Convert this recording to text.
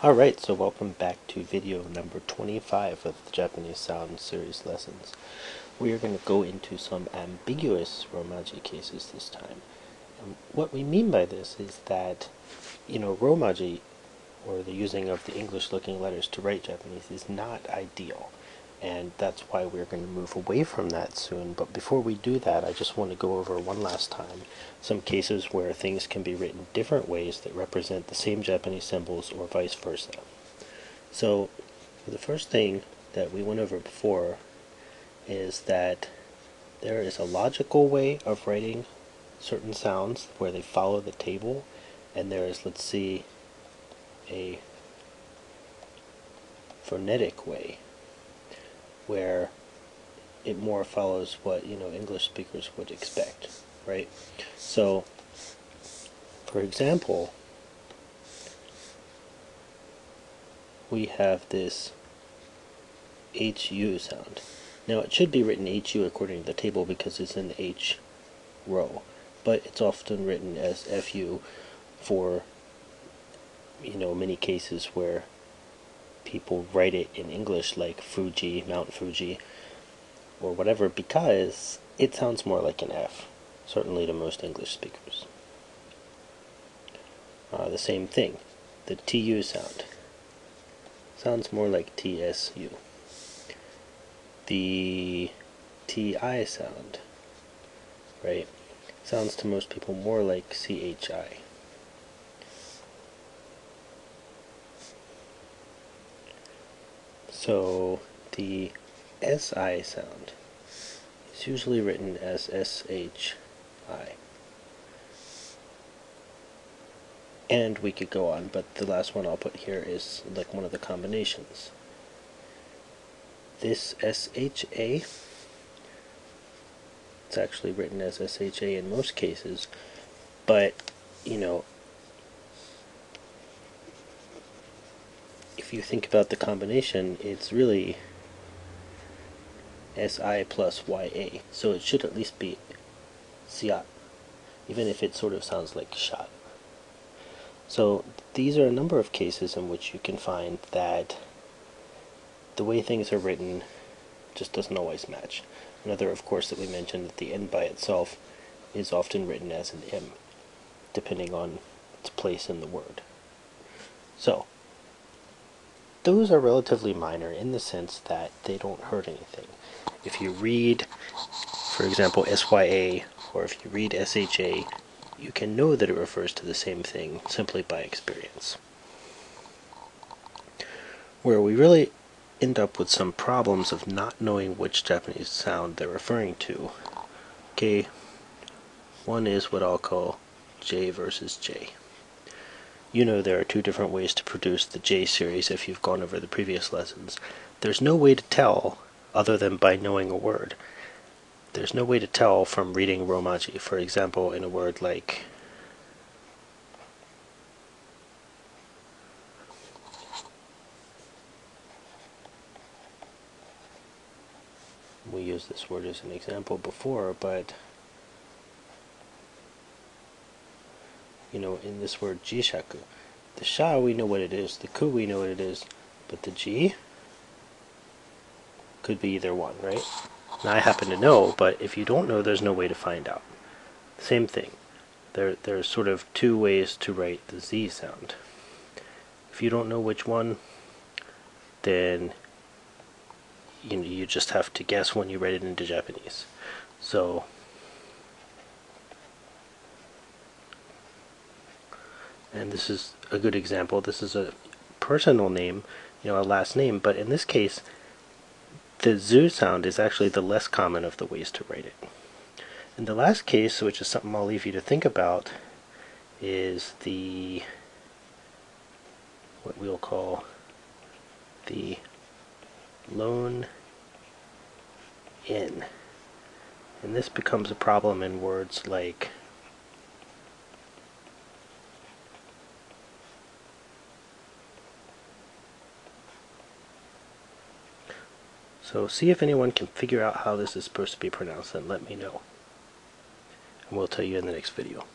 Alright, so welcome back to video number 25 of the Japanese Sound Series lessons. We are going to go into some ambiguous Romaji cases this time. And what we mean by this is that, Romaji, or the using of the English-looking letters to write Japanese, is not ideal. And that's why we're going to move away from that soon. But before we do that, I just want to go over one last time some cases where things can be written different ways that represent the same Japanese symbols or vice versa. So the first thing that we went over before is that there is a logical way of writing certain sounds where they follow the table, and there is, let's see, a phonetic way where it more follows what English speakers would expect, right? So, for example, we have this HU sound. Now it should be written HU according to the table because it's in the H row, but it's often written as FU for many cases where people write it in English like Fuji, Mount Fuji, or whatever, because it sounds more like an F, certainly to most English speakers. The same thing, the TU sounds more like TSU. The TI sound, right, sounds to most people more like CHI. So the SI sound is usually written as SHI. And we could go on, but the last one I'll put here is like one of the combinations. This SHA, it's actually written as SHA in most cases, but if you think about the combination, it's really SI plus YA, so it should at least be Siat, even if it sort of sounds like shot. So these are a number of cases in which you can find that the way things are written just doesn't always match. Another, of course, that we mentioned, that the N by itself is often written as an M, depending on its place in the word. So those are relatively minor in the sense that they don't hurt anything. If you read, for example, SYA, or if you read SHA, you can know that it refers to the same thing simply by experience. Where we really end up with some problems of not knowing which Japanese sound they're referring to. Okay, one is what I'll call J versus J. There are two different ways to produce the J series if you've gone over the previous lessons. There's no way to tell other than by knowing a word. There's no way to tell from reading Romaji. For example, in a word like we used this word as an example before, but in this word jishaku, the sha we know what it is, the ku we know what it is, but the ji could be either one, right? Now I happen to know, but if you don't know, there's no way to find out. Same thing. There's sort of two ways to write the Z sound. If you don't know which one, then you just have to guess when you write it into Japanese. So and this is a good example. This is a personal name, a last name, but in this case, the zu sound is actually the less common of the ways to write it. And the last case, which is something I'll leave you to think about, is what we'll call the lone in. And this becomes a problem in words like so see if anyone can figure out how this is supposed to be pronounced, and let me know. And we'll tell you in the next video.